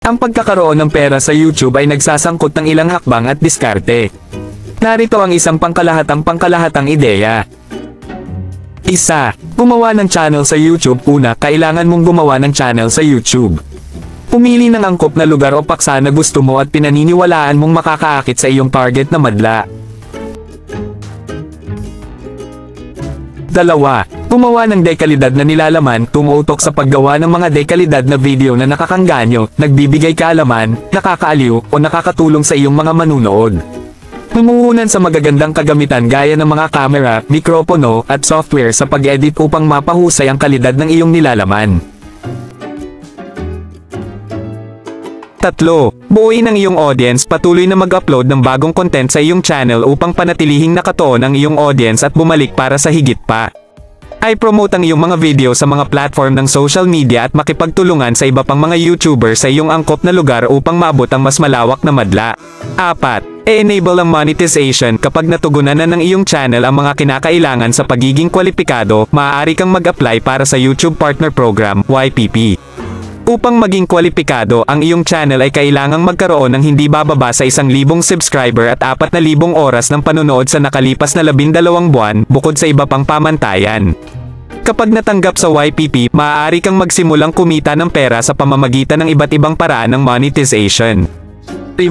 Ang pagkakaroon ng pera sa YouTube ay nagsasangkot ng ilang hakbang at diskarte. Narito ang isang pangkalahatang ideya. 1. Gumawa ng channel sa YouTube. Una, kailangan mong gumawa ng channel sa YouTube. Pumili ng angkop na lugar o paksa na gusto mo at pinaniniwalaan mong makakaakit sa iyong target na madla. 2. Gumawa ng dekalidad na nilalaman. Tumutok sa paggawa ng mga dekalidad na video na nakakangganyo, nagbibigay kaalaman, nakakaaliw, o nakakatulong sa iyong mga manunood. Numuhunan sa magagandang kagamitan gaya ng mga camera, mikropono, at software sa pag-edit upang mapahusay ang kalidad ng iyong nilalaman. 3. Buuin ang iyong audience. Patuloy na mag-upload ng bagong content sa iyong channel upang panatilihing nakatuon ang iyong audience at bumalik para sa higit pa. I-promote ang iyong mga video sa mga platform ng social media at makipagtulungan sa iba pang mga YouTuber sa iyong angkop na lugar upang maabot ang mas malawak na madla. 4. E-enable ang monetization. Kapag natugunan na ng iyong channel ang mga kinakailangan sa pagiging kwalipikado, maaari kang mag-apply para sa YouTube Partner Program, YPP. Upang maging kwalipikado, ang iyong channel ay kailangang magkaroon ng hindi bababa sa 1,000 subscriber at 4,000 oras ng panonood sa nakalipas na 12 buwan, bukod sa iba pang pamantayan. Kapag natanggap sa YPP, maaari kang magsimulang kumita ng pera sa pamamagitan ng iba't ibang paraan ng monetization. 5.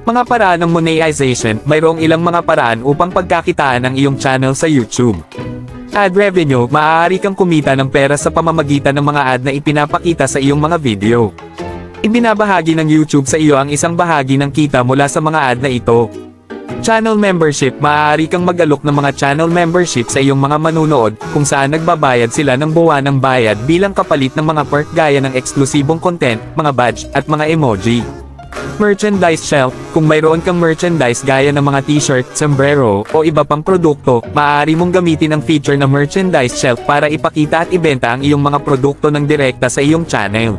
Mga paraan ng monetization. Mayroong ilang mga paraan upang pagkakitaan ang iyong channel sa YouTube. Ad revenue. Maaari kang kumita ng pera sa pamamagitan ng mga ad na ipinapakita sa iyong mga video. Ibinabahagi ng YouTube sa iyo ang isang bahagi ng kita mula sa mga ad na ito. Channel membership. Maaari kang mag-alok ng mga channel membership sa iyong mga manunood, kung saan nagbabayad sila ng buwanang bayad bilang kapalit ng mga perk gaya ng eksklusibong content, mga badge, at mga emoji. Merchandise shelf. Kung mayroon kang merchandise gaya ng mga t-shirt, sombrero, o iba pang produkto, maaari mong gamitin ang feature na merchandise shelf para ipakita at ibenta ang iyong mga produkto ng direkta sa iyong channel.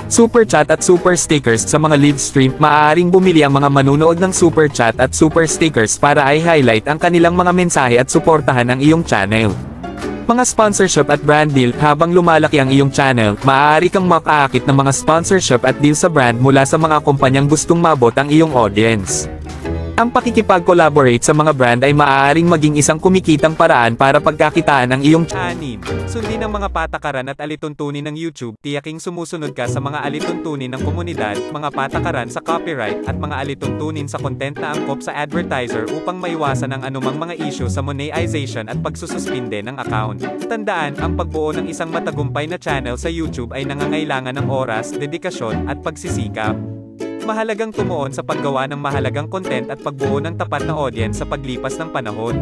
Super chat at super stickers. Sa mga live stream, maaaring bumili ang mga manunood ng super chat at super stickers para i-highlight ang kanilang mga mensahe at suportahan ang iyong channel. Mga sponsorship at brand deal. Habang lumalaki ang iyong channel, maaari kang makaakit ng mga sponsorship at deal sa brand mula sa mga kumpanyang gustong mabot ang iyong audience. Ang pakikipag-collaborate sa mga brand ay maaaring maging isang kumikitang paraan para pagkakitaan ang iyong channel. Sundin ang mga patakaran at alituntunin ng YouTube. Tiyaking sumusunod ka sa mga alituntunin ng komunidad, mga patakaran sa copyright, at mga alituntunin sa content na angkop sa advertiser upang maiwasan ang anumang mga issue sa monetization at pagsususpinde ng account. Tandaan, ang pagbuo ng isang matagumpay na channel sa YouTube ay nangangailangan ng oras, dedikasyon, at pagsisikap. Mahalagang tumuon sa paggawa ng mahalagang content at pagbuo ng tapat na audience sa paglipas ng panahon.